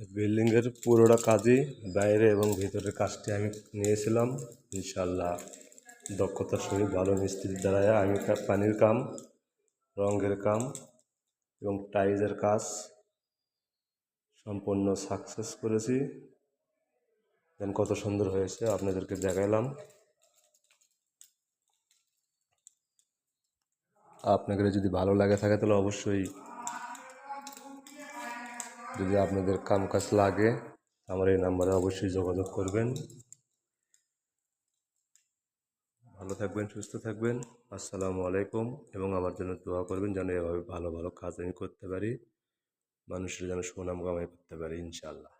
বিল্ডিংয়ের পুরোটা কাজই বাইরে এবং ভিতরের কাজটি আমি নিয়েছিলাম। ইনশাল্লাহ দক্ষতার সহিত ভালো মিস্ত্রির দ্বারা আমি পানির কাম, রঙের কাম এবং টাইলসের কাজ সম্পূর্ণ সাকসেস করেছি। দেন কত সুন্দর হয়েছে আপনাদেরকে দেখাইলাম। আপনাদের যদি ভালো লাগে থাকে তাহলে অবশ্যই, যদি আপনাদের কাম কাজ লাগে আমার এই নাম্বারে অবশ্যই যোগাযোগ করবেন। ভালো থাকবেন, সুস্থ থাকবেন। আসসালামু আলাইকুম। এবং আমার জন্য দোয়া করবেন যেন এভাবে ভালো ভালো কাজ আমি করতে পারি, মানুষের যেন সুনাম কামাই করতে পারি ইনশাআল্লাহ।